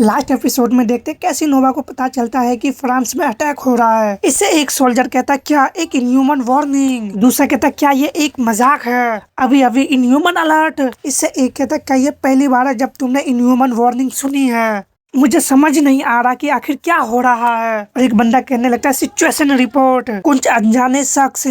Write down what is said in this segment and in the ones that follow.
Last episode में देखते कैसीनोवा को पता चलता है कि फ्रांस में अटैक हो रहा है। इससे एक सोल्जर कहता क्या एक इनह्यूमन वार्निंग, दूसरा कहता क्या ये एक मजाक है, अभी अभी इनह्यूमन अलर्ट। इससे एक कहता क्या ये पहली बार है जब तुमने इनह्यूमन वार्निंग सुनी है, मुझे समझ नहीं आ रहा कि आखिर क्या हो रहा है। और एक बंदा कहने लगता है सिचुएशन रिपोर्ट, कुछ अनजाने शख्स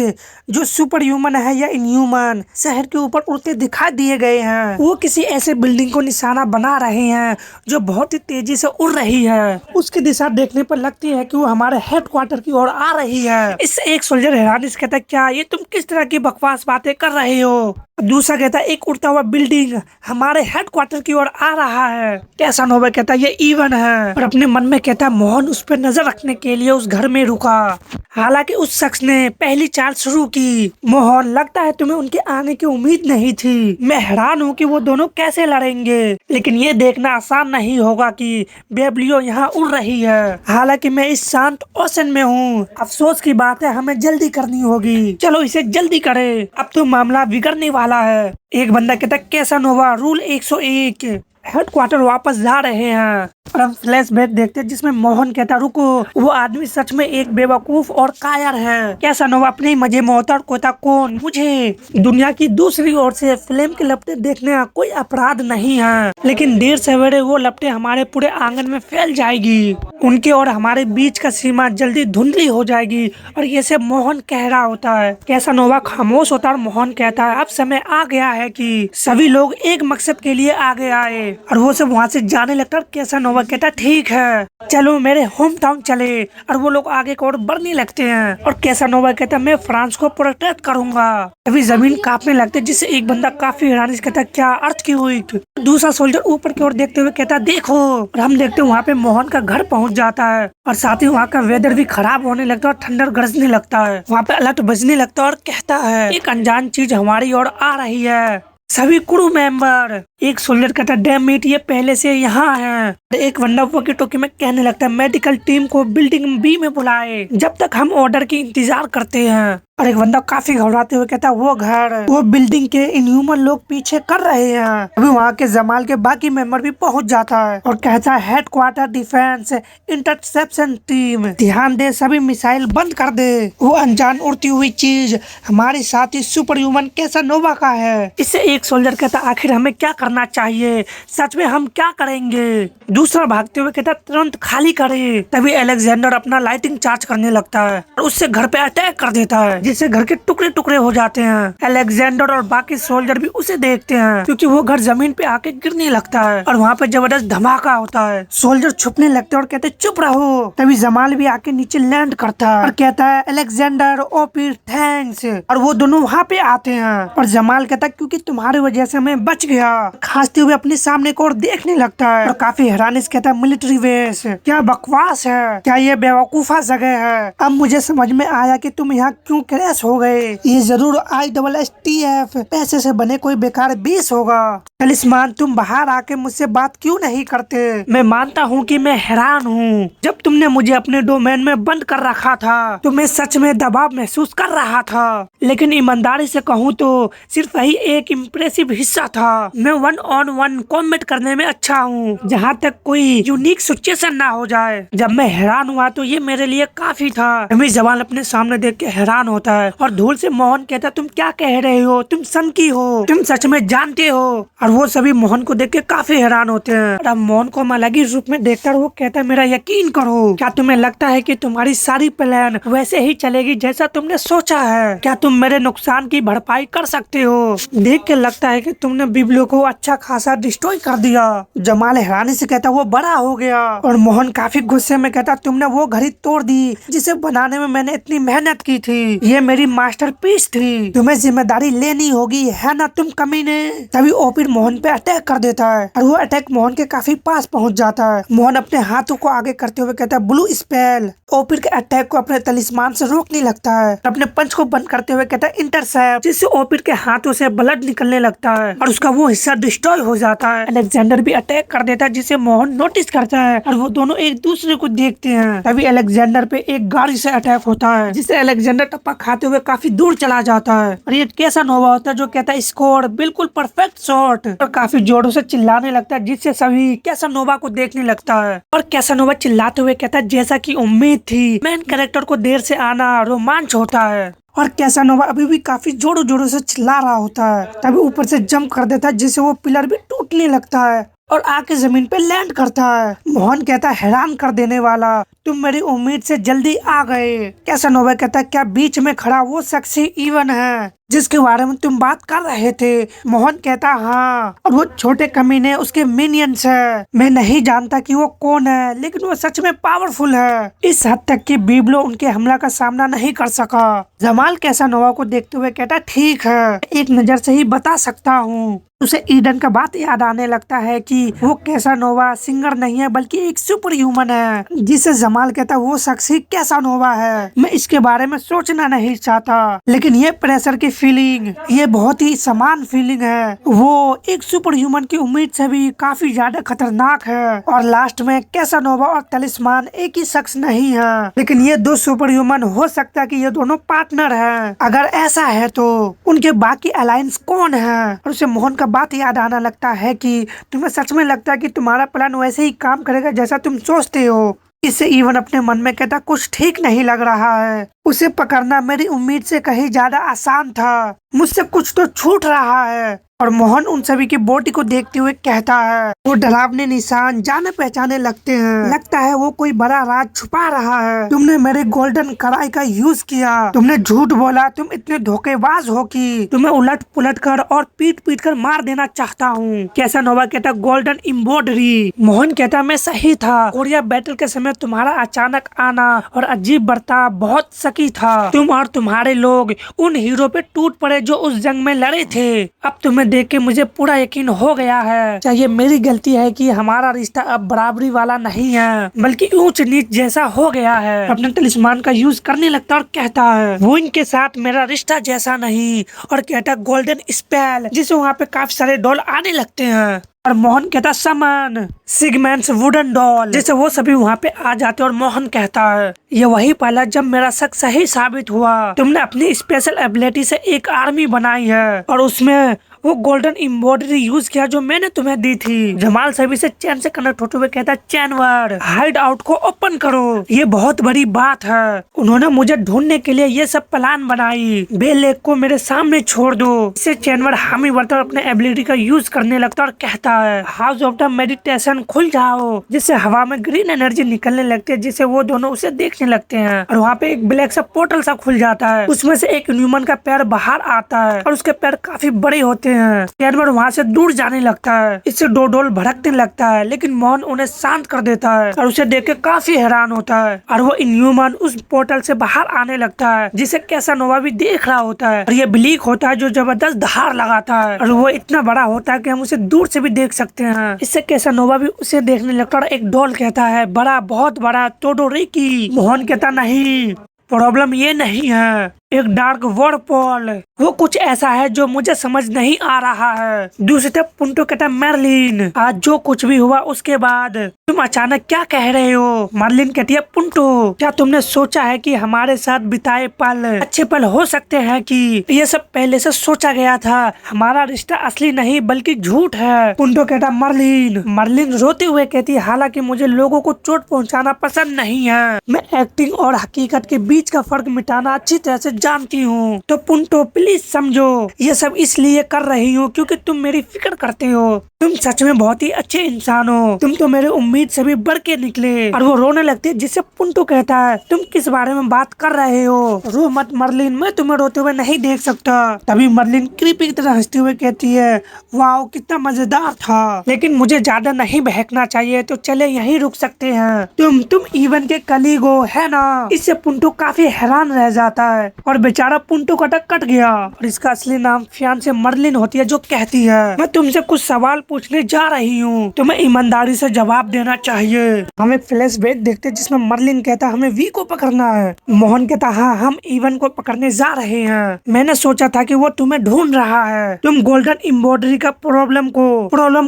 जो सुपर ह्यूमन है या इनह्यूमन शहर के ऊपर उड़ते दिखाई दिए गए हैं। वो किसी ऐसे बिल्डिंग को निशाना बना रहे हैं जो बहुत ही तेजी से उड़ रही है। उसकी दिशा देखने पर लगती है कि वो हमारे हेडक्वार्टर की ओर आ रही है। इससे एक सोल्जर हैरानी से कहता है क्या ये तुम किस तरह की बकवास बातें कर रहे हो। दूसरा कहता है एक उड़ता हुआ बिल्डिंग हमारे हेडक्वार्टर की ओर आ रहा है। कैसानोवा कहता है ये इवन है, और अपने मन में कहता है मोहन उस पर नजर रखने के लिए उस घर में रुका। हालांकि उस शख्स ने पहली चाल शुरू की। मोहन लगता है तुम्हें उनके आने की उम्मीद नहीं थी। मैं हैरान हूँ कि वो दोनों कैसे लड़ेंगे, लेकिन ये देखना आसान नहीं होगा कि बेबलियो यहाँ उड़ रही है। हालांकि मैं इस शांत ओशन में हूँ। अफसोस की बात है, हमें जल्दी करनी होगी। चलो इसे जल्दी करें, अब तो मामला बिगड़ने वाला है। एक बंदा कहता है कैसानोवा रूल 101 हेडक्वार्टर वापस जा रहे हैं। और हम फ्लैशबैक देखते हैं जिसमें मोहन कहता रुको, वो आदमी सच में एक बेवकूफ और कायर है। कैसानोवा अपने ही मजे में होता और कहता कौन, मुझे दुनिया की दूसरी ओर से फिल्म के लपटे देखने का कोई अपराध नहीं है, लेकिन देर सवेरे वो लपटे हमारे पूरे आंगन में फैल जाएगी। उनके और हमारे बीच का सीमा जल्दी धुंधली हो जाएगी। और ये सब मोहन कह रहा होता है। कैसानोवा खामोश होता है और मोहन कहता है अब समय आ गया है कि सभी लोग एक मकसद के लिए आगे आए। और वो सब वहाँ से जाने लगता है। कैसानोवा कहता ठीक है चलो मेरे होम टाउन चले। और वो लोग आगे की ओर बढ़ने लगते हैं। और कैसानोवा कहता मैं फ्रांस को प्रोटेक्ट करूंगा। अभी जमीन कांपने लगती है, जिससे एक बंदा काफी हैरानी से कहता क्या अर्थ की हुई। दूसरा सोल्जर ऊपर की ओर देखते हुए कहता देखो। और हम देखते हैं वहाँ पे मोहन का घर पहुँच जाता है। और साथ ही वहाँ का वेदर भी खराब होने लगता है और ठंडर गरजने लगता है। वहाँ पे अलर्ट बजने लगता है और कहता है एक अनजान चीज हमारी ओर आ रही है, सभी क्रू मेंबर। एक सोल्जर कहता है डैम इट, ये पहले से यहाँ है। एक वंडा वॉकी टॉकी में कहने लगता है मेडिकल टीम को बिल्डिंग बी में बुलाए जब तक हम ऑर्डर की इंतजार करते हैं। और एक बंदा काफी घबराते हुए कहता है वो घर, वो बिल्डिंग के इनह्यूमन लोग पीछे कर रहे हैं। अभी वहाँ के जमाल के बाकी मेंबर भी पहुँच जाता है और कहता है हेडक्वार्टर डिफेंस इंटरसेप्शन टीम ध्यान दे, सभी मिसाइल बंद कर दे। वो अनजान उड़ती हुई चीज हमारे साथी सुपर ह्यूमन कैसानोवा का है। इससे एक सोल्जर कहता आखिर हमें क्या करना चाहिए, सच में हम क्या करेंगे। दूसरा भागते हुए कहता तुरंत खाली करे। तभी अलेक्जेंडर अपना लाइटिंग चार्ज करने लगता है और उससे घर पे अटैक कर देता है, जिससे घर के टुकड़े टुकड़े हो जाते हैं। अलेक्जेंडर और बाकी सोल्जर भी उसे देखते हैं क्योंकि वो घर जमीन पे आके गिरने लगता है और वहाँ पे जबरदस्त धमाका होता है। सोल्जर छुपने लगते हैं और कहते चुप रहो। तभी जमाल भी आके नीचे लैंड करता है और कहता है अलेक्जेंडर ओपी थैंक्स। और वो दोनों वहाँ पे आते हैं और जमाल कहता है क्योंकि तुम्हारी वजह से मैं बच गया। खांसते हुए अपने सामने को और देखने लगता है और काफी हैरानी से कहता है मिलिट्री बेस, क्या बकवास है, क्या ये बेवकूफा जगह है। अब मुझे समझ में आया कि तुम यहाँ क्यों क्रैश हो गए। ये जरूर ISSTF पैसे से बने कोई बेकार बेस होगा। तलिस्मान तुम बाहर आके मुझसे बात क्यों नहीं करते। मैं मानता हूँ कि मैं हैरान हूँ। जब तुमने मुझे अपने डोमेन में बंद कर रखा था तो मैं सच में दबाव महसूस कर रहा था, लेकिन ईमानदारी से कहूँ तो सिर्फ वही एक इम्प्रेसिव हिस्सा था। मैं 1-on-1 कॉम्बैट करने में अच्छा हूँ, जहाँ तक कोई यूनिक सिचुएशन ना हो जाए। जब मैं हैरान हुआ तो ये मेरे लिए काफी था। अभी जवान अपने सामने देख के हैरान होता है और धूल से मोहन कहता तुम क्या कह रहे हो, तुम सनकी हो, तुम सच में जानते हो। और वो सभी मोहन को देख के काफी हैरान होते हैं। और अब मोहन को हम अलग ही रूप में देखकर वो कहता है मेरा यकीन करो, क्या तुम्हें लगता है कि तुम्हारी सारी प्लान वैसे ही चलेगी जैसा तुमने सोचा है। क्या तुम मेरे नुकसान की भरपाई कर सकते हो। देख के लगता है कि तुमने बिब्लियो को अच्छा खासा डिस्ट्रॉय कर दिया। जमाल हैरानी से कहता वो बड़ा हो गया। और मोहन काफी गुस्से में कहता तुमने वो घड़ी तोड़ दी जिसे बनाने में मैंने इतनी मेहनत की थी। ये मेरी मास्टरपीस थी, तुम्हें जिम्मेदारी लेनी होगी, है ना तुम कमीने। तभी ओपिर मोहन पे अटैक कर देता है और वो अटैक मोहन के काफी पास पहुंच जाता है। मोहन अपने हाथों को आगे करते हुए कहता है ब्लू स्पेल। ओपिर के अटैक को अपने तलिस्मान से रोकने लगता है। अपने पंच को बंद करते हुए कहता है इंटरसेप्ट, जिससे ओपिर के हाथों से ब्लड निकलने निकलने लगता है और उसका वो हिस्सा डिस्ट्रॉय हो जाता है। अलेक्जेंडर भी अटैक कर देता है जिसे मोहन नोटिस करता है और वो दोनों एक दूसरे को देखते हैं। तभी अलेक्जेंडर पे एक गाड़ी से अटैक होता है जिससे अलेक्जेंडर टप्पा खाते हुए काफी दूर चला जाता है और ये कैसानोवा होता है जो कहता है स्कोर, बिल्कुल परफेक्ट शॉट, और काफी जोरों से चिल्लाने लगता है जिससे सभी कैसानोवा को देखने लगता है। और कैसानोवा चिल्लाते हुए कहता है जैसा की उम्मीद थी, मेन कैरेक्टर को देर से आना रोमांच होता है। और कैसानोवा अभी भी काफी जोरों जोरों से चिल्ला रहा होता है। तभी ऊपर से जंप कर देता है जिससे वो पिलर भी टूटने लगता है और आके जमीन पे लैंड करता है। मोहन कहता है हैरान कर देने वाला, तुम मेरी उम्मीद से जल्दी आ गए। कैसानोवा कहता है क्या बीच में खड़ा वो शख्स ही इवन है जिसके बारे में तुम बात कर रहे थे? मोहन कहता हाँ, और वो छोटे कमीने उसके मिनियंस है। मैं नहीं जानता कि वो कौन है, लेकिन वो सच में पावरफुल है, इस हद तक कि बिब्लो उनके हमला का सामना नहीं कर सका। जमाल कैसानोवा को देखते हुए कहता ठीक है, एक नजर से ही बता सकता हूँ। उसे ईडन का बात याद आने लगता है कि वो कैसानोवा सिंगर नहीं है बल्कि एक सुपर ह्यूमन है, जिसे जमाल कहता है वो शख्स ही कैसानोवा है। मैं इसके बारे में सोचना नहीं चाहता, लेकिन ये प्रेशर की फीलिंग, ये बहुत ही समान फीलिंग है। वो एक सुपर ह्यूमन की उम्मीद से भी काफी ज्यादा खतरनाक है। और लास्ट में कैसानोवा और तलिस्मान एक ही शख्स नहीं है, लेकिन ये दो सुपर ह्यूमन हो सकता है कि ये दोनों पार्टनर हैं। अगर ऐसा है तो उनके बाकी अलायंस कौन है? और उसे मोहन का बात याद आना लगता है कि तुम्हें सच में लगता है कि तुम्हारा प्लान वैसे ही काम करेगा जैसा तुम सोचते हो? इससे इवन अपने मन में कहता कुछ ठीक नहीं लग रहा है, उसे पकड़ना मेरी उम्मीद से कहीं ज्यादा आसान था, मुझसे कुछ तो छूट रहा है। और मोहन उन सभी की बॉडी को देखते हुए कहता है वो डरावने निशान जाने पहचाने लगते हैं, लगता है वो कोई बड़ा राज छुपा रहा है। तुमने मेरे गोल्डन कढ़ाई का यूज किया, तुमने झूठ बोला, तुम इतने धोखेबाज हो कि तुम्हें उलट पुलट कर और पीट पीट कर मार देना चाहता हूँ। कैसानोवा कहता गोल्डन एम्ब्रॉयडरी। मोहन कहता मैं सही था, कोरिया बैटल के समय तुम्हारा अचानक आना और अजीब बर्ताव बहुत सकी था। तुम और तुम्हारे लोग उन हीरो पे टूट पड़े जो उस जंग में लड़े थे। अब तुम्हें देख के मुझे पूरा यकीन हो गया है, चाहिए मेरी गलती है कि हमारा रिश्ता अब बराबरी वाला नहीं है बल्कि ऊंच नीच जैसा हो गया है। अपने तलिस्मान का यूज करने लगता और कहता है वो इनके साथ मेरा रिश्ता जैसा नहीं, और कहता गोल्डन स्पेल, जिसे वहाँ पे काफी सारे डॉल आने लगते हैं। और मोहन कहता समन सिगमेंट्स वुडन डॉल, जैसे वो सभी वहाँ पे आ जाते हैं। और मोहन कहता है ये वही पहला जब मेरा शक सही साबित हुआ, तुमने अपनी स्पेशल एबिलिटी से एक आर्मी बनाई है और उसमें वो गोल्डन एम्ब्रॉयडरी यूज किया जो मैंने तुम्हें दी थी। जमाल सभी से चैन से कनेक्ट होते हुए कहता चैनवर हाइड आउट को ओपन करो, ये बहुत बड़ी बात है। उन्होंने मुझे ढूंढने के लिए ये सब प्लान बनाई, बेल लेक को मेरे सामने छोड़ दो। इससे चैनवर हामी बढ़ता और अपने एबिलिटी का यूज करने लगता और कहता है हाउस ऑफ द मेडिटेशन खुल जाओ, जिससे हवा में ग्रीन एनर्जी निकलने लगती है, जिससे वो दोनों उसे देखने लगते हैं। और वहाँ पे एक ब्लैक सा पोर्टल सा खुल जाता है, उसमें से एक ह्यूमन का पैर बाहर आता है और उसके पैर काफी बड़े होते हैं। कैनवर वहाँ से दूर जाने लगता है, इससे डोडोल भड़कने लगता है, लेकिन मोहन उन्हें शांत कर देता है और उसे देख के काफी हैरान होता है। और वो इनह्यूमन उस पोर्टल से बाहर आने लगता है, जिसे कैसानोवा भी देख रहा होता है। और ये ब्लीक होता है जो जबरदस्त धार लगाता है और वो इतना बड़ा होता है कि हम उसे दूर से भी देख सकते हैं। इससे कैसानोवा भी उसे देखने लगता है। एक डॉल कहता है बड़ा, बहुत बड़ा तोडोरिकी। मोहन कहता नहीं, प्रॉब्लम ये नहीं है, एक डार्क वर्डपॉल, वो कुछ ऐसा है जो मुझे समझ नहीं आ रहा है। दूसरी तरफ पुंटो कहता है मर्लिन, आज जो कुछ भी हुआ उसके बाद तुम अचानक क्या कह रहे हो? मर्लिन कहती है पुंटो, क्या तुमने सोचा है कि हमारे साथ बिताए पल अच्छे पल हो सकते हैं? कि ये सब पहले से सोचा गया था, हमारा रिश्ता असली नहीं बल्कि झूठ है। पुंटो कहता मर्लिन। मर्लिन रोते हुए कहती है हालांकि मुझे लोगों को चोट पहुंचाना पसंद नहीं है, मैं एक्टिंग और हकीकत के बीच का फर्क मिटाना अच्छी तरह से जानती हूँ। तो पुंटो प्लीज समझो, ये सब इसलिए कर रही हूँ क्योंकि तुम मेरी फिक्र करते हो। तुम सच में बहुत ही अच्छे इंसान हो, तुम तो मेरे उम्मीद से भी बढ़ के निकले। और वो रोने लगती है, जिससे पुंटो कहता है तुम किस बारे में बात कर रहे हो? रो मत मर्लिन, मैं तुम्हें रोते हुए नहीं देख सकता। तभी मर्लिन क्रीपी की तरह हंसते हुए कहती है वाओ कितना मजेदार था, लेकिन मुझे ज्यादा नहीं बहकना चाहिए, तो चले यहीं रुक सकते हैं। तुम इवन के कलीग हो है ना? इससे पुंटो काफी हैरान रह जाता है और और बेचारा पुंटो कट गया। और इसका असली नाम फियांसे मर्लिन होती है, जो कहती है मैं तुमसे कुछ सवाल पूछने जा रही हूँ, तुम्हें ईमानदारी से जवाब देना चाहिए। हम एक फ्लैशबैक देखते हैं जिसमें मर्लिन कहता है हमें वी को पकड़ना है। मोहन कहता हाँ हम इवन को पकड़ने जा रहे हैं। मैंने सोचा था कि वो तुम्हें ढूंढ रहा है। तुम गोल्डन एम्ब्रॉयडरी का प्रॉब्लम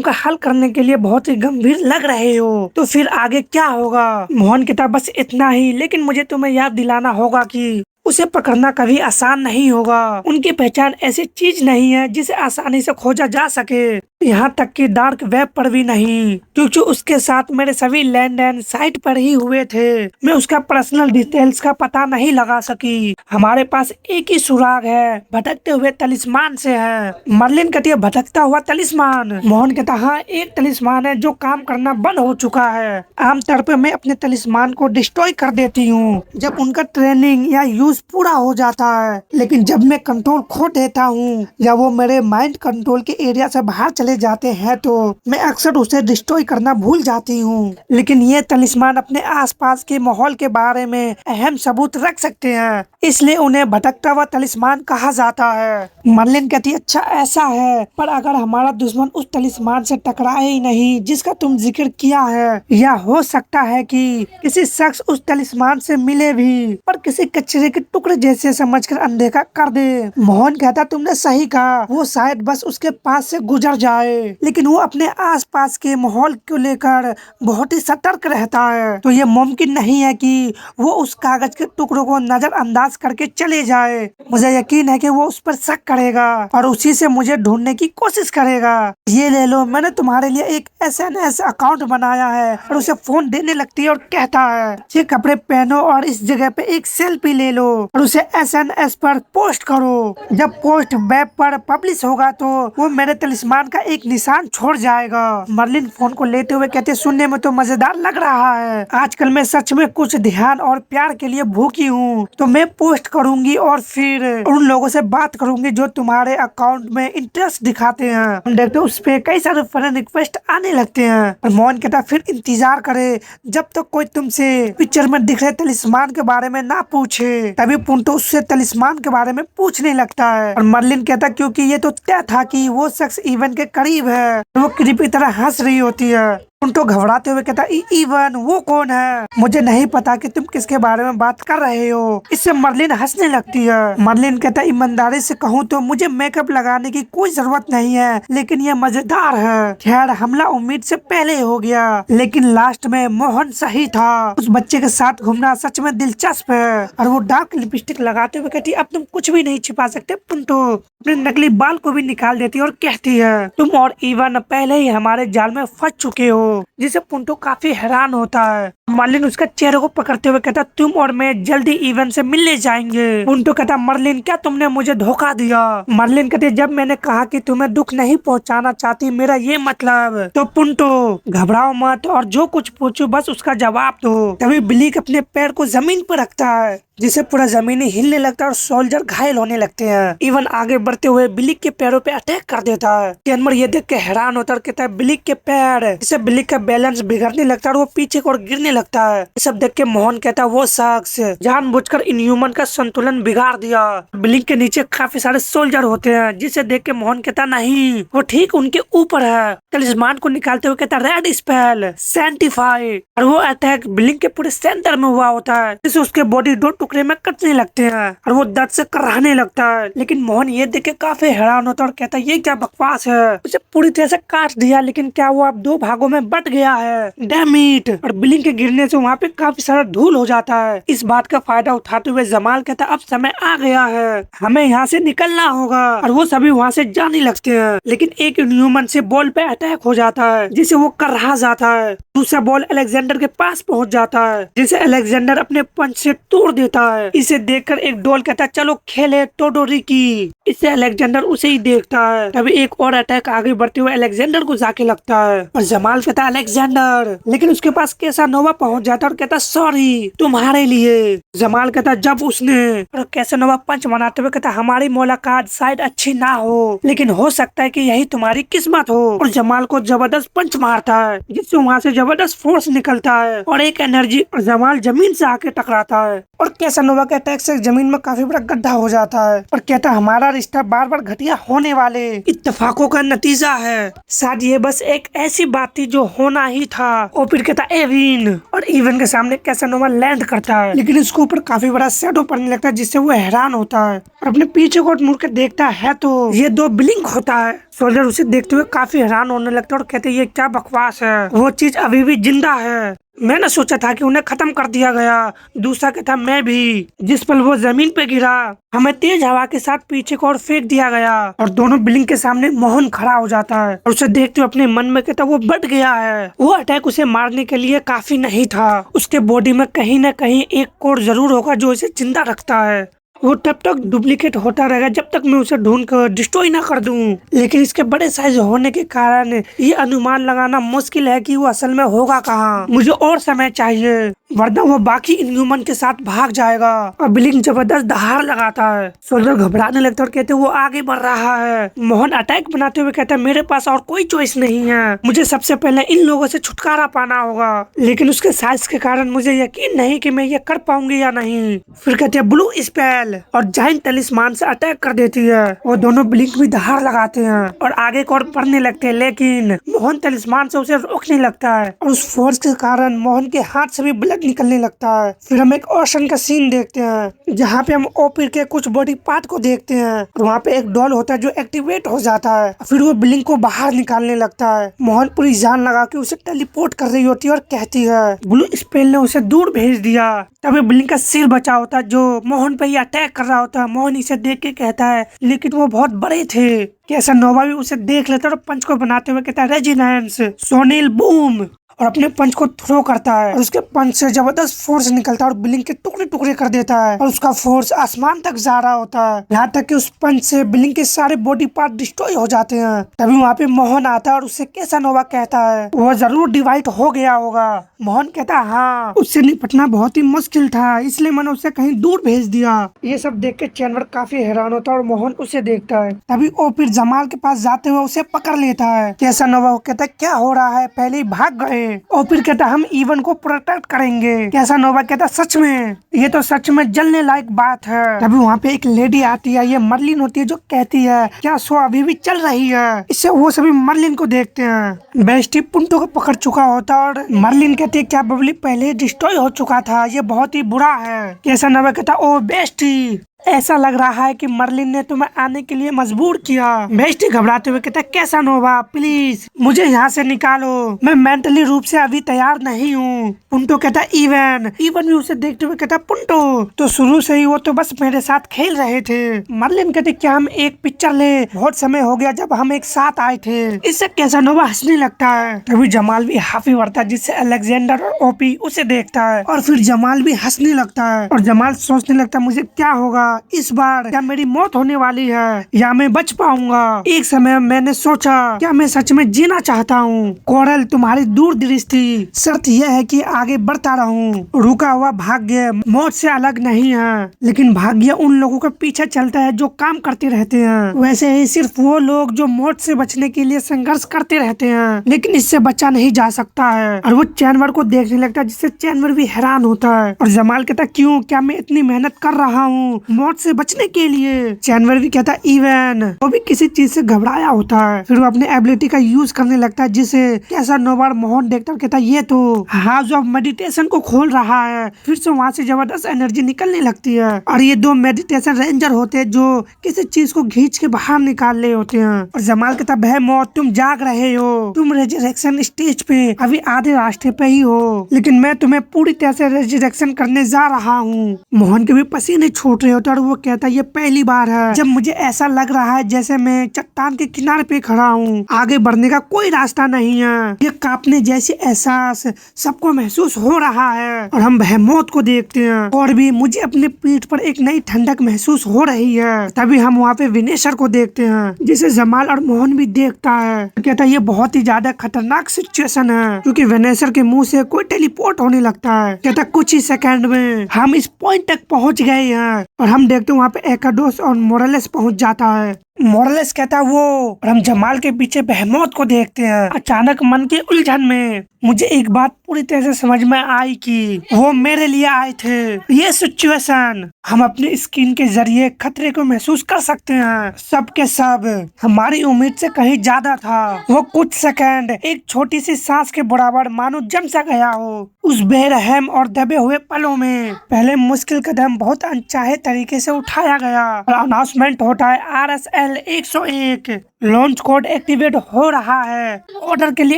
का हल करने के लिए बहुत ही गंभीर लग रहे हो, तो फिर आगे क्या होगा? मोहन कहता बस इतना ही, लेकिन मुझे तुम्हें याद दिलाना होगा कि उसे पकड़ना कभी आसान नहीं होगा। उनकी पहचान ऐसी चीज नहीं है जिसे आसानी से खोजा जा सके, यहाँ तक कि डार्क वेब पर भी नहीं, क्योंकि उसके साथ मेरे सभी लेनदेन साइट पर ही हुए थे। मैं उसका पर्सनल डिटेल्स का पता नहीं लगा सकी। हमारे पास एक ही सुराग है, भटकते हुए तलिस्मान से है। मर्लिन कहती है भटकता हुआ तलिस्मान? मोहन कहता हाँ एक तलिस्मान है जो काम करना बंद हो चुका है। आमतौर पर मैं अपने तलिस्मान को डिस्ट्रॉय कर देती हूँ जब उनका ट्रेनिंग या यूज पूरा हो जाता है, लेकिन जब मैं कंट्रोल खो देता हूँ या वो मेरे माइंड कंट्रोल के एरिया से बाहर चले जाते हैं तो मैं अक्सर उसे डिस्ट्रॉय करना भूल जाती हूँ। लेकिन ये तलिस्मान अपने आसपास के माहौल के बारे में अहम सबूत रख सकते हैं, इसलिए उन्हें भटकता हुआ तलिस्मान कहा जाता है। मर्लिन कहती अच्छा ऐसा है, पर अगर हमारा दुश्मन उस तलिस्मान से टकराए ही नहीं जिसका तुम जिक्र किया है, या हो सकता है कि किसी शख्स उस तलिस्मान से मिले भी पर किसी कचरे के टुकड़े जैसे समझकर अनदेखा कर दे। मोहन कहता तुमने सही कहा, वो शायद बस उसके पास से गुजर जाए, लेकिन वो अपने आसपास के माहौल को लेकर बहुत ही सतर्क रहता है, तो ये मुमकिन नहीं है कि वो उस कागज के टुकड़ों को नजरअंदाज करके चले जाए। मुझे यकीन है कि वो उस पर शक करेगा और उसी से मुझे ढूंढने की कोशिश करेगा। ये ले लो, मैंने तुम्हारे लिए एक SNS अकाउंट बनाया है। और उसे फोन देने लगती है और कहता है ये कपड़े पहनो और इस जगह पे एक सेल्फी ले लो और उसे SNS पर पोस्ट करो। जब पोस्ट वेब पर पब्लिश होगा तो वो मेरे तलिस्मान का एक निशान छोड़ जाएगा। मर्लिन फोन को लेते हुए कहते सुनने में तो मजेदार लग रहा है, आजकल मैं सच में कुछ ध्यान और प्यार के लिए भूखी हूँ, तो मैं पोस्ट करूंगी और फिर उन लोगों से बात करूंगी जो तुम्हारे अकाउंट में इंटरेस्ट दिखाते हैं। हम देखते उस पे कई सारे फ्रेंड रिक्वेस्ट आने लगते हैं और मोहन कहता फिर इंतजार करे जब तक कोई तुमसे पिक्चर में दिख रहे तलिस्मान के बारे में ना पूछे। तभी पुंटो उससे तलिस्मान के बारे में पूछने लगता है और मर्लिन कहता क्योंकि ये तो तय था कि वो शख्स इवन के करीब है। वो क्रीपी तरह हंस रही होती है। पुंटो घबराते हुए कहता इवन वो कौन है? मुझे नहीं पता कि तुम किसके बारे में बात कर रहे हो। इससे मर्लिन हंसने लगती है। मर्लिन कहता ईमानदारी से कहूँ तो मुझे मेकअप लगाने की कोई जरूरत नहीं है, लेकिन ये मजेदार है। खैर हमला उम्मीद से पहले हो गया, लेकिन लास्ट में मोहन सही था। उस बच्चे के साथ घूमना सच में दिलचस्प है। और वो डार्क लिपस्टिक लगाते हुए कहती अब तुम कुछ भी नहीं छिपा सकते। पुंटो अपने नकली बाल को भी निकाल देती है और कहती है तुम और इवन पहले ही हमारे जाल में फंस चुके हो, जिसे पुंटो काफी हैरान होता है। मर्लिन उसका चेहरे को पकड़ते हुए कहता तुम और मैं जल्दी इवन से मिलने जाएंगे। पुंटो कहता मर्लिन क्या तुमने मुझे धोखा दिया? मर्लिन कहते जब मैंने कहा कि तुम्हें दुख नहीं पहुंचाना चाहती मेरा ये मतलब। तो पुंटो घबराओ मत और जो कुछ पूछो बस उसका जवाब दो। तभी बिलीक अपने पैर को जमीन पर रखता है जिसे पूरा जमीन हिलने लगता है और सोल्जर घायल होने लगते हैं। इवन आगे बढ़ते हुए बिलिक के पैरों पे अटैक कर देता है। कैनमर ये देख के हैरान होता है, कहता है बिलिक के पैर, जिससे बिलिक का बैलेंस बिगड़ने लगता है और वो पीछे को गिरने लगता है। ये सब देख के मोहन कहता है वो शख्स जानबूझकर इनह्यूमन का संतुलन बिगाड़ दिया। बिलिक के नीचे काफी सारे सोल्जर होते हैं, जिसे देख के मोहन कहता नहीं वो ठीक उनके ऊपर है। तलिस्मान को निकालते हुए कहता रेड स्पेल सैंटिफाई, और वो अटैक बिलिक के पूरे सेंटर में हुआ होता है, जिससे उसके बॉडी दो टुकड़े में कटने लगते हैं और वो दर्द से कराहने लगता है। लेकिन मोहन ये देख के काफी हैरान होता है और कहता है ये क्या बकवास है, उसे पूरी तरह से काट दिया लेकिन क्या वो अब दो भागों में बट गया है, डैम इट। और बिलिंग के गिरने से वहाँ पे काफी सारा धूल हो जाता है। इस बात का फायदा उठाते हुए जमाल कहता अब समय आ गया है, हमें यहाँ से निकलना होगा। और वो सभी वहाँ से जाने लगते हैं, लेकिन एक इनह्यूमन से बॉल पे अटैक हो जाता है जिसे वो कर रहा जाता है। दूसरा बॉल अलेक्जेंडर के पास पहुँच जाता है, जिसे अलेक्जेंडर अपने पंच से तोड़ देता है। इसे देखकर एक डॉल कहता है चलो खेले टोडोरिकी। इससे अलेक्जेंडर उसे ही देखता है। तभी एक और अटैक आगे बढ़ते हुए अलेक्जेंडर को जाके लगता है और जमाल कहता है अलेक्जेंडर, लेकिन उसके पास कैसानोवा पहुंच जाता है और कहता सॉरी तुम्हारे लिए। जमाल कहता जब उसने, और कैसानोवा पंच मनाते हुए कहता हमारी मुलाकात शायद अच्छी ना हो, लेकिन हो सकता है कि यही तुम्हारी किस्मत हो। और जमाल को जबरदस्त पंच मारता है जिससे वहाँ से जबरदस्त फोर्स निकलता है और एक एनर्जी, और जमाल जमीन से आके टकराता है और कैसानोवा के अटैक से जमीन में काफी बड़ा गड्ढा हो जाता है और कहता है हमारा रिश्ता बार बार घटिया होने वाले इत्तेफाकों का नतीजा है। शायद ये बस एक ऐसी बात थी जो होना ही था। और फिर कहता एविन, और इवन के सामने कैसानोवा लैंड करता है, लेकिन इसके ऊपर काफी बड़ा शैडो पड़ने लगता है जिससे वो हैरान होता है और अपने पीछे को मुड़ के देखता है तो ये दो ब्लिंक होता है। सोल्जर उसे देखते हुए काफी हैरान होने लगता है और कहते ये क्या बकवास है, वो चीज अभी भी जिंदा है। मैंने सोचा था कि उन्हें खत्म कर दिया गया। दूसरा कहता मैं भी। जिस पल वो जमीन पे गिरा हमें तेज हवा के साथ पीछे को और फेंक दिया गया और दोनों बिल्डिंग के सामने मोहन खड़ा हो जाता है और उसे देखते हुए अपने मन में कहता वो बढ़ गया है। वो अटैक उसे मारने के लिए काफी नहीं था, उसके बॉडी में कहीं न कहीं एक कोड जरूर होगा जो इसे जिंदा रखता है। वो तब तक डुप्लीकेट होता रहेगा जब तक मैं उसे ढूंढ कर डिस्ट्रॉय ना कर दूं। लेकिन इसके बड़े साइज होने के कारण ये अनुमान लगाना मुश्किल है कि वो असल में होगा कहाँ। मुझे और समय चाहिए वरना वो बाकी इनह्यूमन के साथ भाग जाएगा। और बिलिंग जबरदस्त दहाड़ लगाता है। सोल्जर घबराने लगता है और कहते वो आगे बढ़ रहा है। मोहन अटैक बनाते हुए कहता है मेरे पास और कोई चॉइस नहीं है, मुझे सबसे पहले इन लोगों से छुटकारा पाना होगा। लेकिन उसके साइज के कारण मुझे यकीन नहीं कि मैं ये कर पाऊंगी या नहीं। फिर कहते हैं ब्लू स्पेल और जाइंट टलिस्मान से अटैक कर देती है। वो दोनों ब्लिंक भी दहाड़ लगाते हैं और आगे को और बढ़ने लगते हैं, लेकिन मोहन टलिस्मान से उसे रोकने लगता है और उस फोर्स के कारण मोहन के हाथ से भी ब्लड निकलने लगता है। फिर हम एक ओशन का सीन देखते हैं जहाँ पे हम ओपी के कुछ बॉडी पार्ट को देखते हैं और वहाँ पे एक डॉल होता है जो एक्टिवेट हो जाता है। फिर वो ब्लिंक को बाहर निकालने लगता है। मोहन पूरी जान लगा के उसे टेलीपोर्ट कर रही होती है और कहती है ब्लू स्पेल ने उसे दूर भेज दिया। तभी ब्लिंक का सिर बचा होता है जो मोहन पे ही अटैक कर रहा होता है। मोहन इसे देख के कहता है लेकिन वो बहुत बड़े थे। कैसानोवा भी उसे देख लेता है और पंच को बनाते हुए कहता है रेजिनेंस सोनिल बूम और अपने पंच को थ्रो करता है और उसके पंच से जबरदस्त फोर्स निकलता है और बिलिंग के टुकड़े टुकड़े कर देता है और उसका फोर्स आसमान तक जा रहा होता है। यहाँ तक कि उस पंच से बिलिंग के सारे बॉडी पार्ट डिस्ट्रॉय हो जाते हैं। तभी वहाँ पे मोहन आता है और उससे कैसानोवा कहता है वो जरूर डिवाइड हो गया होगा। मोहन कहता है हाँ, उससे निपटना बहुत ही मुश्किल था इसलिए मैंने उसे कहीं दूर भेज दिया। ये सब देख के चैनवर काफी हैरान होता है और मोहन उसे देखता है। तभी वो फिर जमाल के पास जाते हुए उसे पकड़ लेता है। कैसानोवा कहता है क्या हो रहा है, पहले ही भाग गए। और फिर कहता हम इवन को प्रोटेक्ट करेंगे। कैसानोवा कहता सच में, ये तो सच में जलने लायक बात है। तभी वहाँ पे एक लेडी आती है, ये मर्लिन होती है जो कहती है क्या शो अभी भी चल रही है। इससे वो सभी मर्लिन को देखते हैं। बेस्टी पुंटो को पकड़ चुका होता और मर्लिन कहती है क्या बबली पहले डिस्ट्रॉय हो चुका था, ये बहुत ही बुरा है। कैसानोवा कहता ओ बेस्टी ऐसा लग रहा है कि मर्लिन ने तुम्हें आने के लिए मजबूर किया। बेस्टी घबराते हुए कहता कैसानोवा प्लीज मुझे यहाँ से निकालो, मैं मेंटली रूप से अभी तैयार नहीं हूँ। पुंटो कहता इवन भी उसे देखते हुए कहता पुंटो तो शुरू से ही वो तो बस मेरे साथ खेल रहे थे। मर्लिन कहते क्या हम एक पिक्चर ले, बहुत समय हो गया जब हम एक साथ आए थे। इससे कैसानोवा हंसने लगता है। तभी जमाल भी हाफी बढ़ता है जिससे अलेक्जेंडर और ओपी उसे देखता है और फिर जमाल भी हंसने लगता है और जमाल सोचने लगता है मुझे क्या होगा इस बार, क्या मेरी मौत होने वाली है या मैं बच पाऊंगा। एक समय मैंने सोचा क्या मैं सच में जीना चाहता हूँ। कोरल तुम्हारी दूरदृष्टि, शर्त यह है कि आगे बढ़ता रहूं। रुका हुआ भाग्य मौत से अलग नहीं है, लेकिन भाग्य उन लोगों के पीछे चलता है जो काम करते रहते हैं। वैसे ही सिर्फ वो लोग जो मौत से बचने के लिए संघर्ष करते रहते हैं, लेकिन इससे बचा नहीं जा सकता है। और वो चैनवर को देखने लगता है जिससे चैनवर भी हैरान होता है और जमाल कहता क्यों, क्या मैं इतनी मेहनत कर रहा हूँ मौत से बचने के लिए। चैनवर भी कहता इवन वो भी किसी चीज से घबराया होता है। फिर वो अपने एबिलिटी का यूज करने लगता है जिसे कैसानोवा मोहन देखता कहता ये तो हाउस ऑफ मेडिटेशन को खोल रहा है। फिर से वहाँ से जबरदस्त एनर्जी निकलने लगती है और ये दो मेडिटेशन रेंजर होते हैं जो किसी चीज को खींच के बाहर निकाल रहे होते हैं। और जमाल कहता भय मौत तुम जाग रहे हो, तुम रेजरेक्शन स्टेज पे अभी आधे रास्ते पे ही हो, लेकिन मैं तुम्हें पूरी तरह से रेजरेक्शन करने जा रहा हूँ। मोहन के भी पसीने छूट रहे होते और वो कहता ये पहली बार है जब मुझे ऐसा लग रहा है जैसे मैं चट्टान के किनारे पे खड़ा हूँ, आगे बढ़ने का कोई रास्ता नहीं है। ये कांपने जैसी एहसास सबको महसूस हो रहा है और हम बहमौत को देखते हैं और भी मुझे अपने पीठ पर एक नई ठंडक महसूस हो रही है। तभी हम वहाँ पे विनेशर को देखते हैं जिसे जमाल और मोहन भी देखता है। कहता ये बहुत ही ज्यादा खतरनाक सिचुएशन है क्योंकि विनेशर के मुंह से कोई टेलीपोर्ट होने लगता है। कहता कुछ ही सेकंड में हम इस पॉइंट तक पहुंच गए हैं और हम देखते हैं वहाँ पे एकाडोस और मोरलेस पहुंच जाता है। मोरलेस कहता है वो, और हम जमाल के पीछे बेहमौत को देखते हैं। अचानक मन की उलझन में मुझे एक बात पूरी तरह से समझ में आई कि वो मेरे लिए आए थे। ये सिचुएशन हम अपनी स्किन के जरिए खतरे को महसूस कर सकते हैं। सब के सब हमारी उम्मीद से कहीं ज्यादा था। वो कुछ सेकंड एक छोटी सी सांस के बराबर मानो जम सा गया हो। उस बेरहम और दबे हुए पलों में पहले मुश्किल कदम बहुत अनचाहे तरीके से उठाया गया और अनाउंसमेंट होता है RSL 101 लॉन्च कोड एक्टिवेट हो रहा है, ऑर्डर के लिए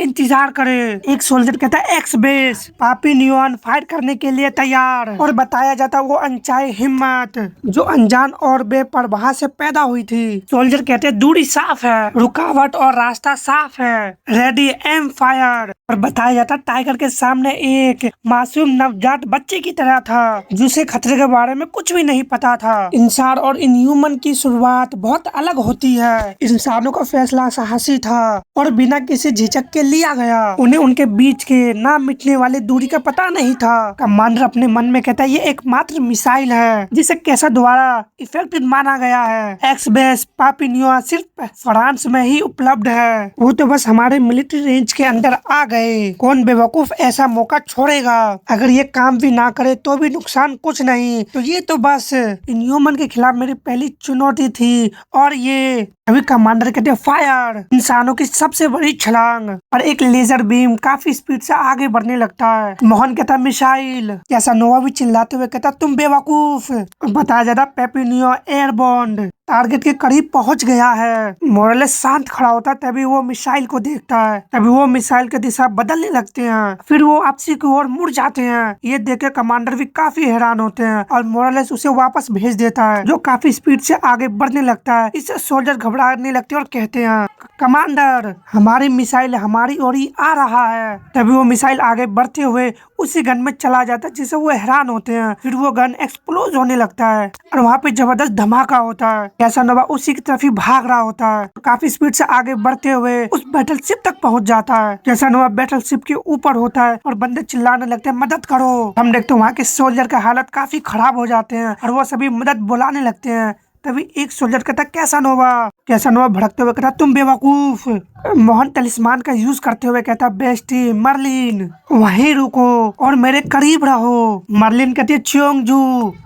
इंतजार करें। एक सोल्जर कहता है एक्स बेस, पापी न्यून फाइट करने के लिए तैयार। और बताया जाता है वो अनचाही हिम्मत जो अनजान और बेपरवाह से पैदा हुई थी। सोल्जर कहते हैं दूरी साफ है, रुकावट और रास्ता साफ है, रेडी एम फायर। और बताया जाता टाइगर के सामने एक मासूम नवजात बच्चे की तरह था जिसे खतरे के बारे में कुछ भी नहीं पता था। इंसान और इनह्यूमन की शुरुआत बहुत अलग होती है। इंसानों का फैसला साहसी था और बिना किसी झिझक के लिया गया। उन्हें उनके बीच के ना मिटने वाली दूरी का पता नहीं था। कमांडर अपने मन में कहता है ये एकमात्र मिसाइल है जिसे कैसा द्वारा इफेक्टिव माना गया है। एक्स बेस पापिनियो सिर्फ फ्रांस में ही उपलब्ध है। वो तो बस हमारे मिलिट्री रेंज के अंदर आ गए। कौन बेवकूफ ऐसा मौका छोड़ेगा? अगर ये काम भी ना करे तो भी नुकसान कुछ नहीं। तो ये तो बस इनह्यूमन के खिलाफ मेरी पहली चुनौती थी। और ये अभी कमांडर कहते हैं फायर, इंसानों की सबसे बड़ी छलांग। और एक लेजर बीम काफी स्पीड से आगे बढ़ने लगता है। मोहन कहता मिसाइल। कैसानोवा भी चिल्लाते हुए कहता तुम बेवकूफ। बताया जाता पेपिनियो एयरबॉन्ड टारगेट के करीब पहुंच गया है। मोरलेस शांत खड़ा होता है तभी वो मिसाइल को देखता है। तभी वो मिसाइल की दिशा बदलने लगते हैं, फिर वो आपसी की ओर मुड़ जाते हैं। ये देख के कमांडर भी काफी हैरान होते हैं और मोरलेस उसे वापस भेज देता है जो काफी स्पीड से आगे बढ़ने लगता है। इससे सोल्जर घबराने लगते हैं और कहते हैं कमांडर हमारी मिसाइल हमारी ओर ही आ रहा है। तभी वो मिसाइल आगे बढ़ते हुए उसी गन में चला जाता है जिससे वो हैरान होते हैं। फिर वो गन एक्सप्लोज होने लगता है और वहाँ पे जबरदस्त धमाका होता है। कैसानोवा उसी की तरफ ही भाग रहा होता है। काफी स्पीड से आगे बढ़ते हुए उस बैटल शिप तक पहुंच जाता है। कैसानोवा बैटल शिप के ऊपर होता है और बंदे चिल्लाने लगते हैं मदद करो। हम देखते हैं वहाँ के सोल्जर का हालत काफी खराब हो जाते हैं और वो सभी मदद बुलाने लगते हैं। तभी एक सोल्जर कहता कैसानोवा भड़कते हुए कहता तुम बेवकूफ। मोहन तलिस्मान का यूज करते हुए कहता बेस्टी मर्लिन वहीं रुको और मेरे करीब रहो। मर्लिन कहती है चियोंगजू।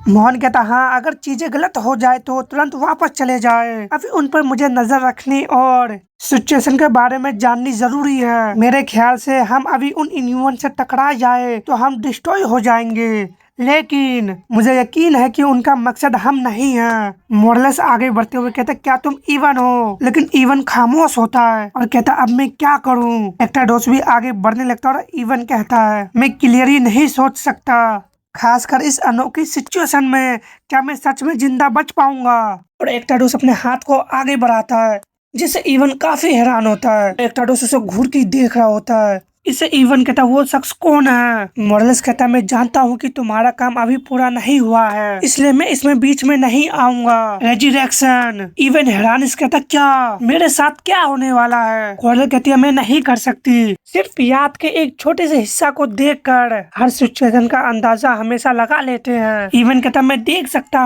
मोहन कहता हाँ अगर चीजें गलत हो जाए तो तुरंत वापस चले जाए। अभी उन पर मुझे नजर रखनी और सिचुएशन के बारे में जाननी जरूरी है। मेरे ख्याल से हम अभी उन इन्ह्यूमन से टकरा जाए तो हम डिस्ट्रॉय हो जाएंगे, लेकिन मुझे यकीन है कि उनका मकसद हम नहीं है। मोरलेस आगे बढ़ते हुए कहता क्या तुम इवन हो? लेकिन इवन खामोश होता है और कहता अब मैं क्या करूं? एक्टाडोस भी आगे बढ़ने लगता है और इवन कहता है मैं क्लियरली नहीं सोच सकता, खासकर इस अनोखी सिचुएशन में क्या मैं सच में जिंदा बच पाऊंगा? और एक्टाडोस अपने हाथ को आगे बढ़ाता है जिससे इवन काफी हैरान होता है। एक्टाडोस उसे घूर के देख रहा होता है। इसे इवन कहता वो शख्स कौन है? मोरलेस कहता मैं जानता हूँ कि तुम्हारा काम अभी पूरा नहीं हुआ है, इसलिए मैं इसमें बीच में नहीं आऊंगा। रेजिरेक्शन। इवन हैरान कहता क्या मेरे साथ क्या होने वाला है? कोरल कहती है मैं नहीं कर सकती। सिर्फ याद के एक छोटे से हिस्सा को देखकर हर सिचुएशन का अंदाजा हमेशा लगा लेते हैं। इवन कहता मैं देख सकता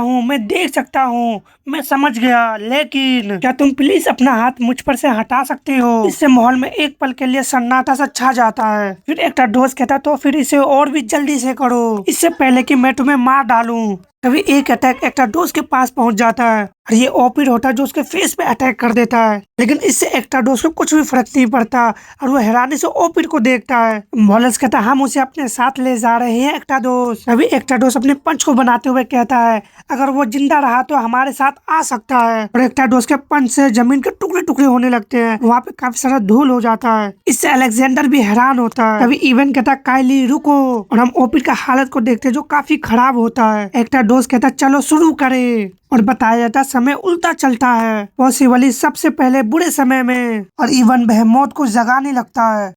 हूँ, मैं समझ गया, लेकिन क्या तुम प्लीज अपना हाथ मुझ पर से हटा सकते हो? इससे माहौल में एक पल के लिए सन्नाटा सा छा जाता है। फिर एक्टाडोस कहता तो फिर इसे और भी जल्दी से करो, इससे पहले कि मैं तुम्हें मार डालूं। तभी एक अटैक एक्टाडोस के पास पहुंच जाता है और ये ओपिड होता है जो उसके फेस पे अटैक कर देता है, लेकिन इससे एक्टाडोस को कुछ भी फर्क नहीं पड़ता और वो हैरानी से ओपिड को देखता है। मोरलेस कहता हम उसे अपने साथ ले जा रहे हैं एक्टाडोस। तभी एक्टाडोस अपने पंच को बनाते हुए कहता है अगर वो जिंदा रहा तो हमारे साथ आ सकता है। और एक्टाडोस के पंच से जमीन के टुकड़े टुकड़े होने लगते हैं, वहाँ पे काफी सारा धूल हो जाता है। इससे अलेक्जेंडर भी हैरान होता है। तभी इवन कहता काइली रुको, और हम ओपिड का हालत को देखते हैं जो काफी खराब होता है। एक्टाडोस कहता चलो शुरू करें, और बताया जाता समय उल्टा चलता है, पॉसिबली सबसे पहले बुरे समय में, और इवन बेहेमोथ को जगाने लगता है।